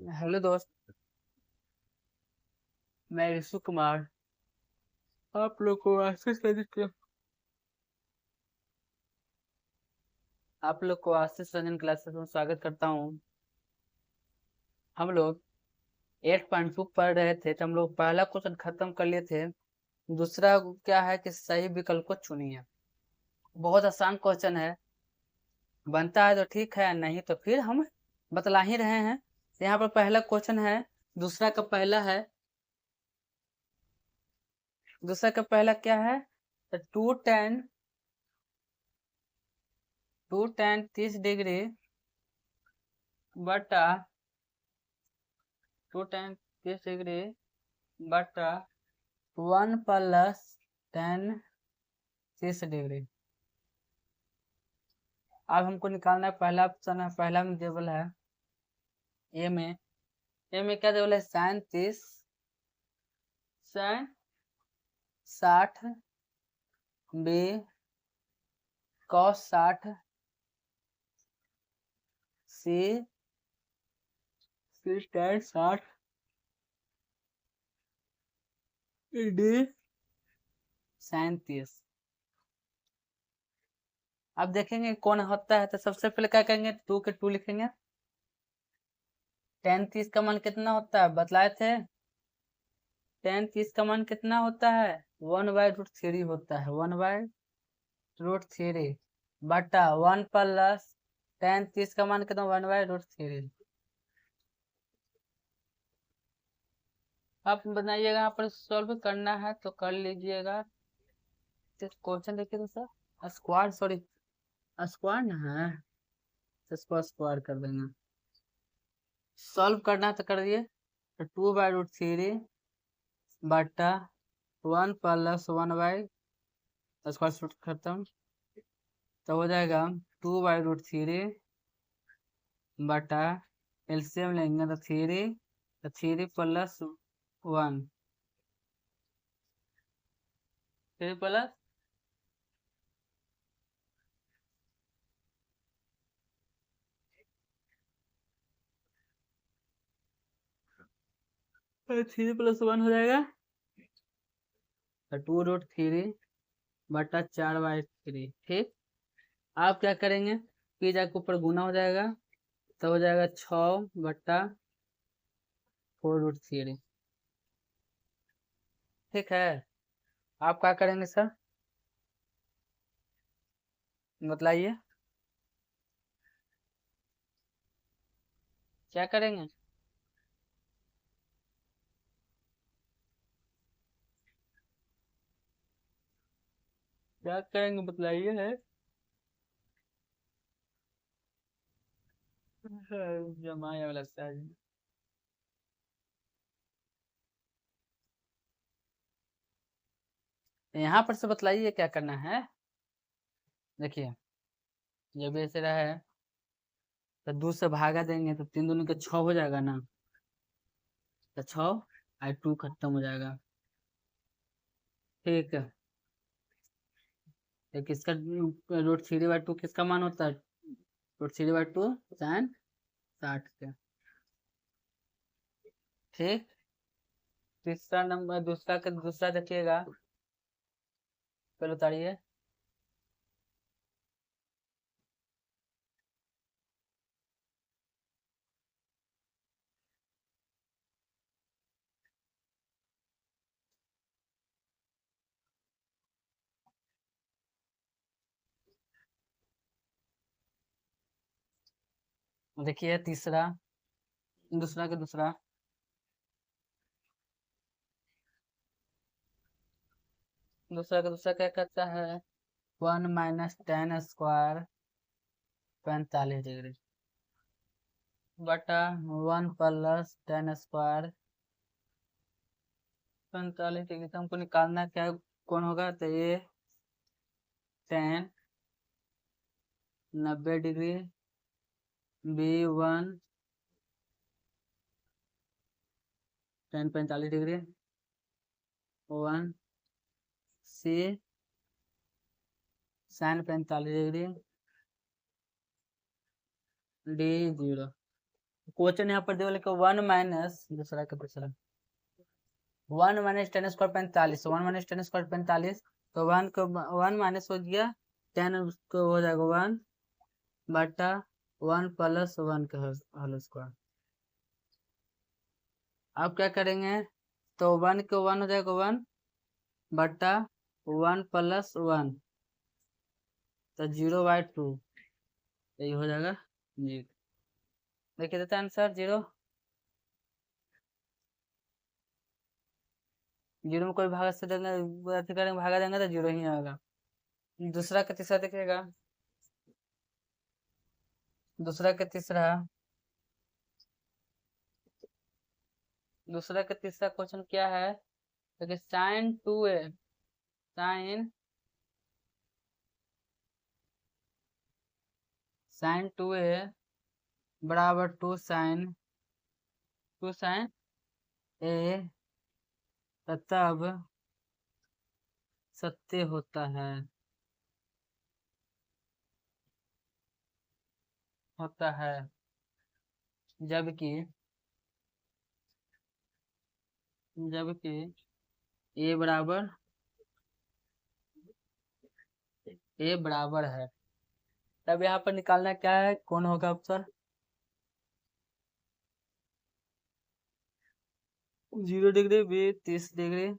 Hello दोस्त। मैं ऋषु कुमार आप लोग को आशीष रंजन क्लासेस में स्वागत करता हूँ। हम लोग 8.2 पढ़ रहे थे तो हम लोग पहला क्वेश्चन खत्म कर लिए थे। दूसरा क्या है कि सही विकल्प को चुनिए। बहुत आसान क्वेश्चन है, बनता है तो ठीक है, नहीं तो फिर हम बतला ही रहे हैं। यहाँ पर पहला क्वेश्चन है, दूसरा का पहला है। दूसरा का पहला क्या है? तो 2tan 30 डिग्री बटा 2tan 30 डिग्री बटा 1 + tan 30 डिग्री। अब हमको निकालना है, पहला ऑप्शन है, पहला में टेबल है ए में क्या टेबल है? sin 60 b cos 60 c tan 60 d sin 30। अब देखेंगे कौन होता है, तो सबसे पहले क्या करेंगे, 2 के 2 लिखेंगे। tan 30 का मान कितना होता है बतलाए थे? tan 30 का मान कितना होता है? 1/√3 होता है, 1/√3 बटा 1 + tan 30 का मान कितना? 1/√3। आप बनाइएगा, यहाँ पर सॉल्व करना है तो कर लीजिएगा। क्वेश्चन देखिए तो सर, स्क्वायर सॉरी स्क्वायर ना है तो इसको स्क्वायर कर देंगे। सॉल्व करना है तो कर दिए, तो 2/√3 बटा 1 + 1/, स्क्वायर रूट खत्म, तो हो जाएगा 2/√3 बटा एलसीएम लेंगे तो 3 + 1, 3 + 3 + 1 हो जाएगा, तो 2√3 बटा 4/3। ठीक, आप क्या करेंगे, पिज्जा के ऊपर गुना हो जाएगा, तो हो जाएगा 6 बटा 4√3। ठीक है, आप क्या करेंगे सर, बतलाइए क्या करेंगे? क्या करेंगे बतलाइए है। जमाया वाला लगता है। यहाँ पर से बतलाइए क्या करना है। देखिए, जब ऐसे रहा है तो 2 से भागा देंगे तो 3 दूनी के 6 हो जाएगा ना, तो 6 और 2 खत्म हो जाएगा। ठीक है, तो किसका √3/2 किसका मान होता है? √3/2 sin 60 का। ठीक, तीसरा नंबर, दूसरा का दूसरा देखिएगा, पहले उतारिए। देखिए तीसरा, दूसरा का दूसरा, क्या करता है? 1 - tan² 45 डिग्री बटा 1 + tan² 45 डिग्री। तो हमको निकालना क्या, कौन होगा? तो ये tan 90 degree, B1 tan 45 degree, 1 C sin 45 degree, D0। Question यहाँ पर दिया कि 1 माइनस दूसरा का दूसरा 1 माइनस 10 स्क्वायर 45 1 माइनस 10 स्क्वायर 45 तो 1 को 1 माइनस हो गया 10 उसको हो जाएगा 1 बटा 1 प्लस 1 का होल स्क्वायर। अब क्या करेंगे तो 1 को 1 हो जाएगा 1 बटा 1 प्लस 1 तो 0/2 यही हो जाएगा 0। देखिए देता आंसर 0 0 में कोई भाग से देंगे करेंगे भागा देंगे तो 0 ही आएगा। दूसरा का तीसरा देखिएगा दूसरा का तीसरा क्वेश्चन क्या है देखिए साइन 2a साइन 2a बराबर 2 साइन ए तब सत्य होता है जबकि ए बराबर है। तब यहाँ पर निकालना क्या है कौन होगा अफसर 0 degree B 30 degree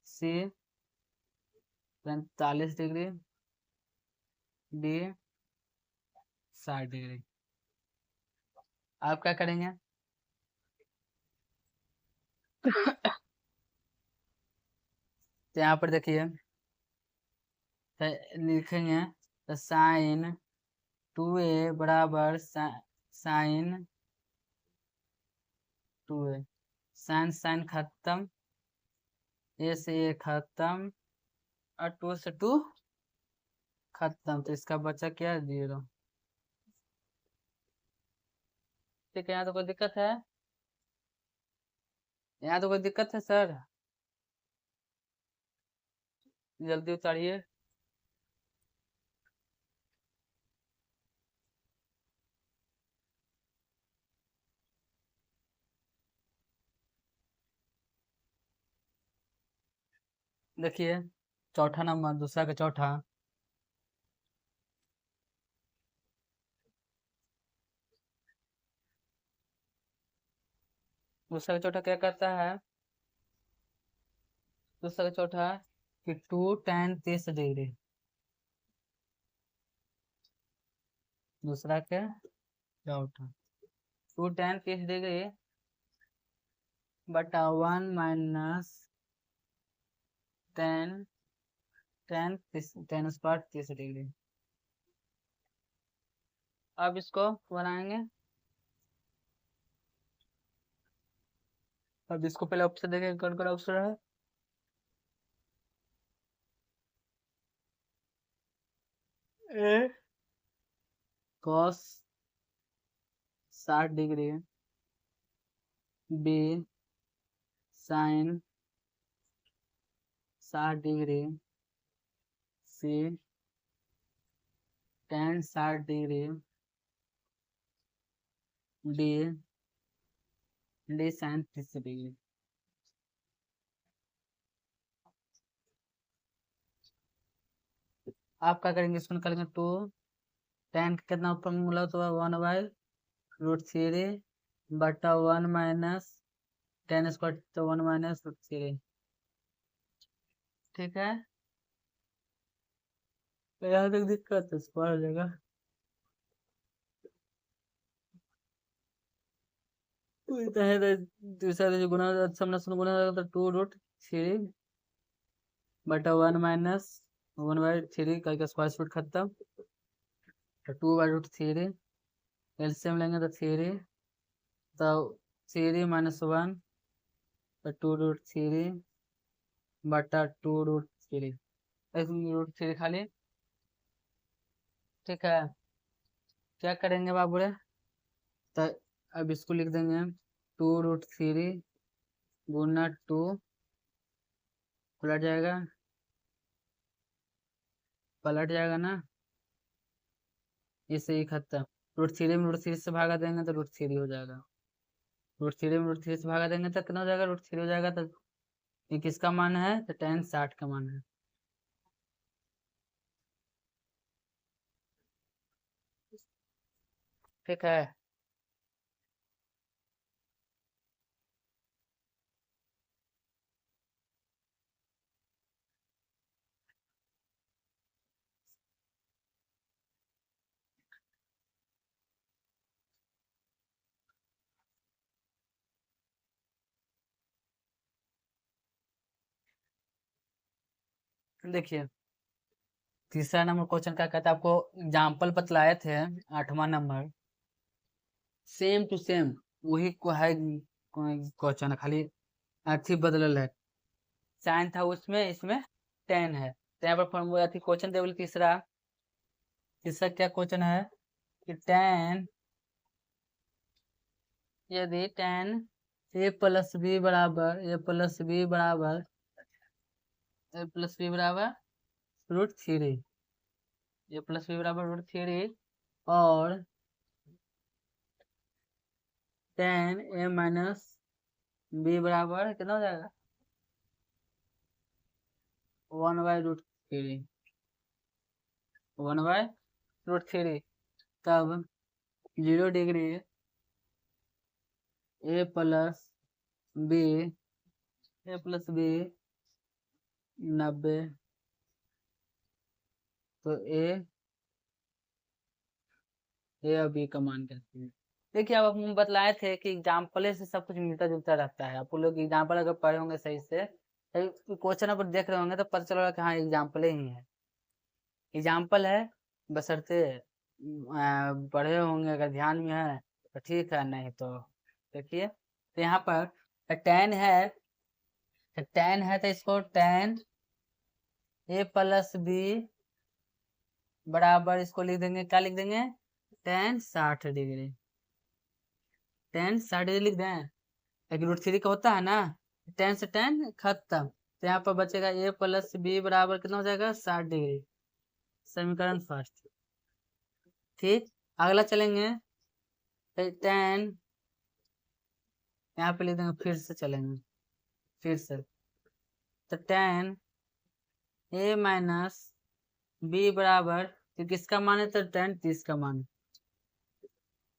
C 45 degree D 60 degree. आप क्या करेंगे तो यहाँ पर देखिए लिखेंगे तो साइन 2a बराबर साइन 2a साइन खत्म ए से ए खत्म और 2 से 2 खत्म तो इसका बचा क्या 0। ठीक है यहाँ तो कोई दिक्कत है सर जल्दी उतारिए। देखिए चौथा नंबर दूसरा का चौथा क्या कहता है दूसरा का चौथा कि 2 tan 30 डिग्री दूसरा के चौथा 2 tan 30 डिग्री बटा 1 माइनस 10 स्क्वायर 30 डिग्री। अब इसको बनाएंगे अब इसको पहले ऑप्शन देखेंगे कौन कौन ऑप्शन है A cos 60 degree B sine 60 degree C tan 60 degree D sine 30 degree. आप क्या करेंगे इसको निकालेंगे 2 tan कितना ऊपर में मिला तो 1/√3 बटा 1 माइनस 10 स्क्वायर तो 1 माइनस √3। ठीक है तो यहाँ तक दिक्कत है स्क्वायर हो जाएगा दूसरा जो गुना गुना तो 2√3 बटा 1 माइनस 1/3 का स्क्वायर रूट खत्म तो 2/√3 एलसीएम लेंगे तो 3 तो 3 माइनस 1 तो 2√3 बटा 2√3 √3 खाली। ठीक है क्या करेंगे बाबू रे तो अब इसको लिख देंगे 2√3 गुना 2 पलट जाएगा ना इसे ही खत्म √3 में √3 से भागा देंगे तो √3 हो जाएगा। √3 में √3 से भागा देंगे तो कितना हो जाएगा, √3 हो जाएगा। तो ये किसका मान है, तो tan 60 का मान है। ठीक है। देखिए तीसरा नंबर क्वेश्चन क्या कहता है, आपको एग्जाम्पल बतलाए थे 8वां नंबर, सेम टू सेम वही को है क्वेश्चन, खाली अर्थी बदलल है। साइन था उसमें, इसमें tan है। तो यहाँ पर फॉर्मूला थी, क्वेश्चन टेबल तीसरा। तीसरा क्या क्वेश्चन है कि tan, यदि tan a प्लस बी बराबर √3, और tan a माइनस बी बराबर कितना हो जाएगा, 1/√3, 1/√3, तब 0 डिग्री a प्लस बी 90, तो a और b का मान कहते हैं। देखिए अब हम बतलाए थे कि एग्जाम्पल से सब कुछ मिलता जुलता रहता है। आप लोग एग्जाम्पल अगर पढ़े होंगे सही से, क्वेश्चन अगर देख रहे होंगे तो पता चलेगा कि हाँ एग्जाम्पल ही है, एग्जाम्पल है। बशर्ते पढ़े होंगे, अगर ध्यान में है तो ठीक है, नहीं तो देखिए। तो यहाँ पर tan है, तो इसको tan a प्लस बी बराबर इसको लिख देंगे, क्या लिख देंगे, tan 60 डिग्री, लिख दें। लेकिन √3 का होता है ना, tan से tan खत्म, तो यहाँ पर बचेगा a प्लस बी बराबर कितना हो जाएगा, 60 डिग्री। समीकरण फर्स्ट। ठीक, अगला चलेंगे, tan, यहाँ पे लिख देंगे, फिर से चलेंगे, फिर से। तो tan a माइनस बी बराबर, तो किसका मान है, तो tan 30 का मान।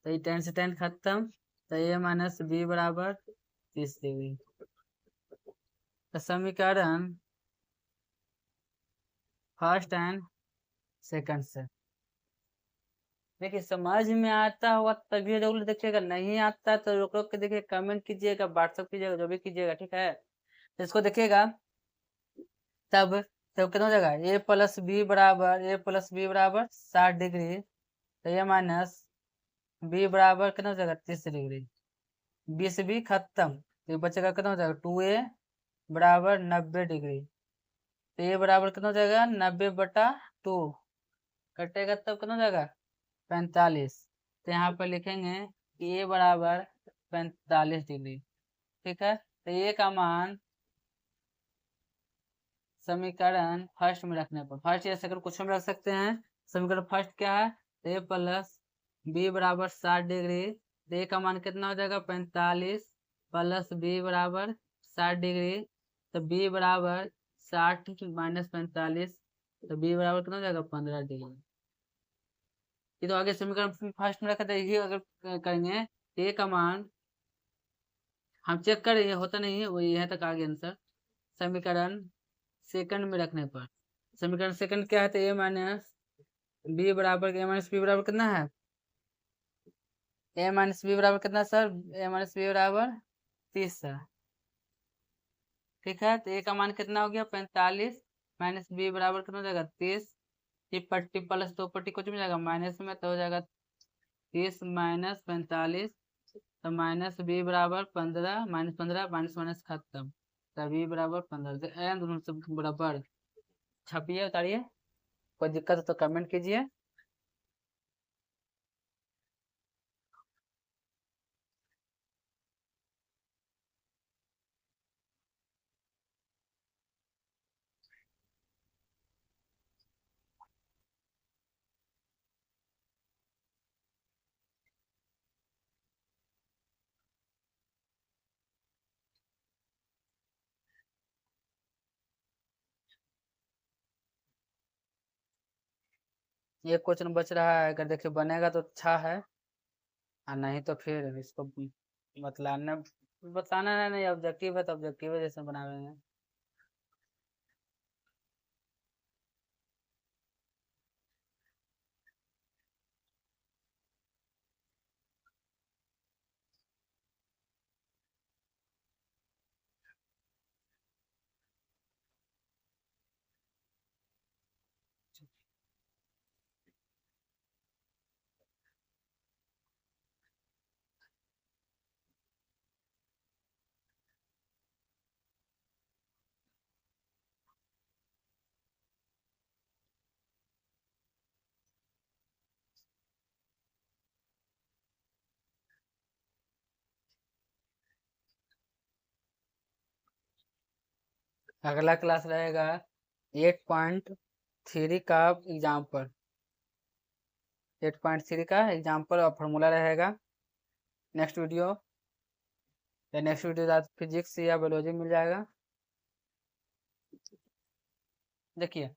तो ये tan से tan खत्म, तो a माइनस बी बराबर 30 डिग्री। तो समीकरण फर्स्ट एंड सेकंड से। देखिए समझ में आता होगा तभी जरूर देखिएगा, नहीं आता तो रोक रोक के देखिए, कमेंट कीजिएगा, व्हाट्सअप कीजिएगा, जो भी कीजिएगा, ठीक है। तो इसको देखिएगा, तब कितना हो जाएगा, a प्लस बी बराबर 60 डिग्री, तो a माइनस बी बराबर कितना हो जाएगा, 30 डिग्री। 20 भी खत्म, तो बचेगा कितना हो जाएगा, 2a बराबर 90 डिग्री। तो a बराबर कितना हो जाएगा, 90/2 कटेगा, तब कितना हो जाएगा, 45। तो यहाँ पर लिखेंगे कि a बराबर 45 डिग्री। ठीक है, तो a का मान समीकरण फर्स्ट में रखने पर, फर्स्ट या सेकंड कुछ में रख सकते हैं। समीकरण फर्स्ट क्या है, a प्लस बी बराबर 60 डिग्री, a का मान कितना हो जाएगा, 45 प्लस बी बराबर 60 डिग्री, तो b बराबर 60 माइनस 45, तो b बराबर कितना हो जाएगा, 15 डिग्री। ये तो आगे समीकरण फर्स्ट में रखा था, ये अगर करेंगे a का मान हम चेक करें, ये होता नहीं है, वो यहाँ तक आ गया आंसर। समीकरण सेकंड में रखने पर, समीकरण सेकंड क्या है, तो a माइनस बी बराबर कितना है, a माइनस बी बराबर कितना सर, a माइनस बी बराबर 30 है। ठीक है, तो a का मान कितना हो गया, 45 माइनस बी बराबर कितना हो जाएगा, 30। ये पट्टी प्लस दो पट्टी कुछ में जाएगा माइनस में, तो हो जाएगा 30 माइनस 45, तो माइनस बी बराबर 15, माइनस 15 माइनस माइनस खत्म, तो बी बराबर 15। दोनों सब बराबर छपिए, उतारिए, कोई दिक्कत हो तो कमेंट कीजिए। ये क्वेश्चन बच रहा है, अगर देखिए बनेगा तो अच्छा है, और नहीं तो फिर इसको बतलाना बताना है, नहीं ऑब्जेक्टिव है तो ऑब्जेक्टिव है जैसे बनावेंगे। अगला क्लास रहेगा 8.3 का एग्जाम्पल, 8.3 का एग्जाम्पल और फॉर्मूला रहेगा। नेक्स्ट वीडियो या नेक्स्ट वीडियो फिजिक्स या बायोलॉजी मिल जाएगा। देखिए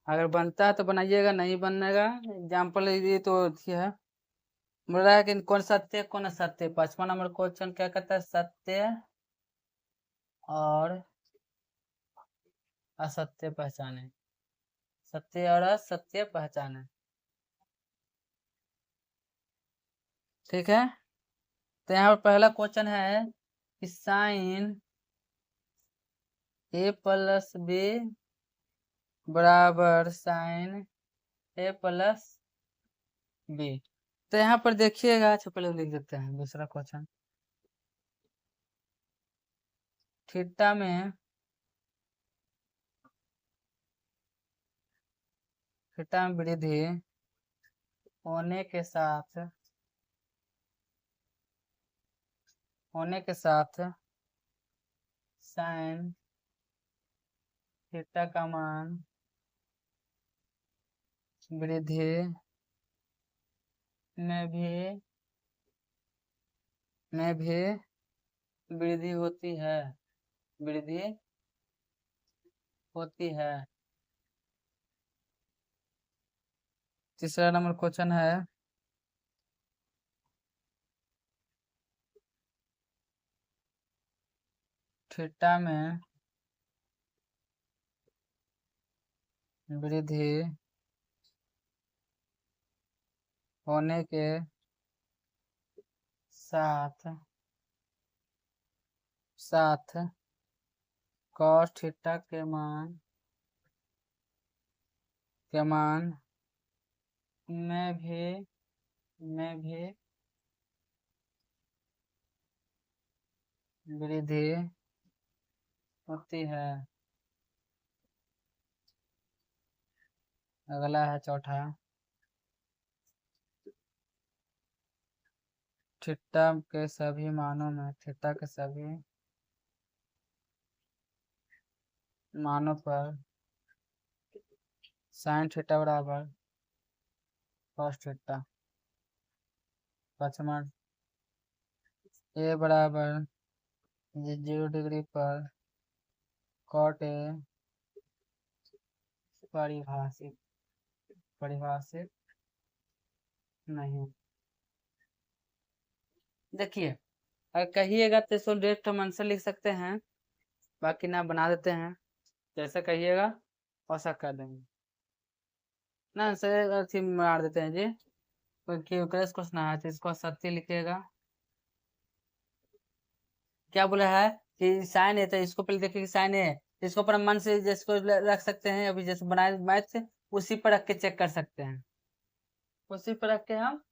अगर बनता है तो बनाइएगा, नहीं बनेगा एग्जाम्पल ये तो ठीक है। बोल रहा है कि कौन सत्य कौन असत्य, 5वां नंबर क्वेश्चन क्या कहता है, सत्य और असत्य पहचाने, सत्य और असत्य पहचाने। ठीक है, तो यहाँ पर पहला क्वेश्चन है कि साइन ए प्लस बी बराबर साइन ए प्लस बी। तो यहाँ पर देखिएगा, अच्छा पहले लिख देते हैं दूसरा क्वेश्चन। थीटा में वृद्धि होने के साथ साइन थीटा का मान वृद्धि में भी वृद्धि होती है, वृद्धि होती है। तीसरा नंबर क्वेश्चन है थीटा में वृद्धि होने के साथ cos थीटा के मान में भी वृद्धि होती है। अगला है चौथा, थीटा के सभी मानों में मानों पर साइन थीटा बराबर cos थीटा। पांचवा, ए बराबर 0 डिग्री पर cot ए परिभाषित नहीं। देखिए अगर कहिएगा तो इसको डायरेक्ट हम आंसर लिख सकते हैं, बाकी ना बना देते हैं, जैसा कहिएगा वैसा कर देंगे ना। आंसर अथी मार देते हैं जी, क्योंकि क्वेश्चन आया तो इसको सत्य लिखिएगा। क्या बोला है कि साइन है, तो इसको पहले देखिए साइन है, इसको पर हम मन से जिसको रख सकते हैं, अभी जैसे बनाए मैथ से उसी पर रख के चेक कर सकते हैं, उसी पर रख के हम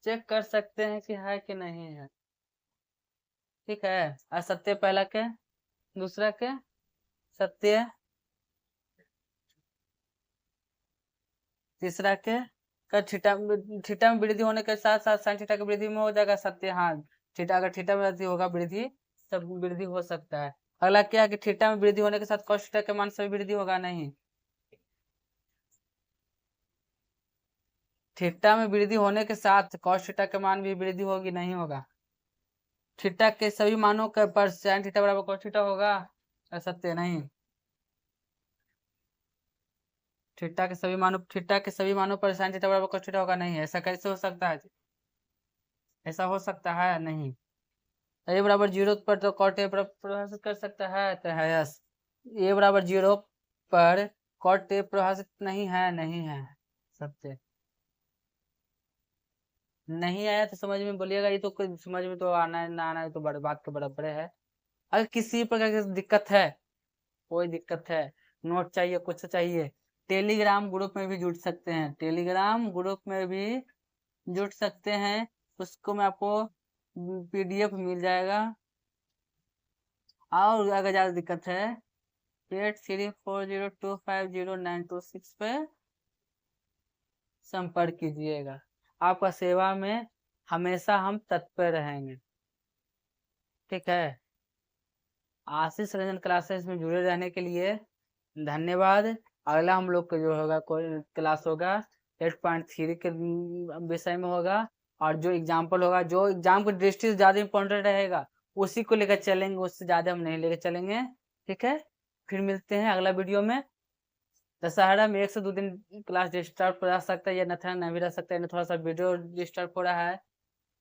चेक कर सकते हैं कि है कि नहीं है। ठीक है, असत्य पहला के, दूसरा के सत्य, तीसरा के थीटा में वृद्धि होने के साथ साथ साइन थीटा की वृद्धि में हो जाएगा सत्य। हाँ, थीटा अगर थीटा में वृद्धि होगा वृद्धि सब वृद्धि हो सकता है। अगला क्या है कि थीटा में वृद्धि होने के साथ cos थीटा के मान से वृद्धि होगा नहीं। थीटा में वृद्धि होने के साथ कॉस थीटा के मान भी वृद्धि होगी, नहीं होगा? थीटा के सभी मानों का पर साइन थीटा बराबर कॉस थीटा होगा? सत्य नहीं। थीटा के सभी मानों पर साइन थीटा बराबर कॉस थीटा होगा? नहीं। ऐसा कैसे हो सकता है? ऐसा हो सकता है? नहीं। ए बराबर 0 पर तो कॉट ए प्रभावित कर सकता है, तो है यस। ए बराबर 0 पर कॉट ए प्रभावित नहीं है, नहीं है। सत्य नहीं आया तो समझ में बोलिएगा, ये तो कोई समझ में तो आना है ना आना है तो बड़ बात के बराबर है। अगर किसी प्रकार की दिक्कत है, कोई दिक्कत है, नोट चाहिए, कुछ चाहिए, टेलीग्राम ग्रुप में भी जुड़ सकते हैं, टेलीग्राम ग्रुप में भी जुड़ सकते हैं। उसको मैं आपको PDF मिल जाएगा। और अगर ज़्यादा दिक्कत है 8340250926 पे संपर्क कीजिएगा। आपका सेवा में हमेशा हम तत्पर रहेंगे। ठीक है। आशीष रंजन क्लासेस में जुड़े रहने के लिए धन्यवाद। अगला हम लोग का जो होगा कोई क्लास होगा 8.3 के विषय में होगा, और जो एग्जाम्पल होगा, जो एग्जाम की दृष्टि से ज़्यादा इम्पोर्टेंट रहेगा उसी को लेकर चलेंगे, उससे ज़्यादा हम नहीं लेकर चलेंगे। ठीक है। फिर मिलते हैं अगला वीडियो में। दशहरा में 1 से 2 दिन क्लास डिस्टर्ब रह सकता है, या नहीं भी रह सकता है, थोड़ा सा वीडियो डिस्टर्ब हो रहा है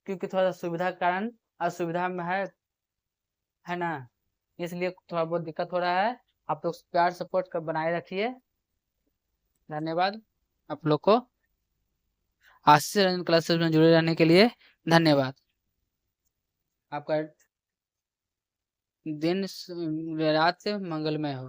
क्योंकि थोड़ा सा सुविधा के कारण असुविधा में है ना, इसलिए थोड़ा बहुत दिक्कत हो रहा है। आप लोग प्यार सपोर्ट कर बनाए रखिए। धन्यवाद आप लोग को। आशीष रंजन क्लासेस में जुड़े रहने के लिए धन्यवाद। आपका दिन रात से मंगलमय हो।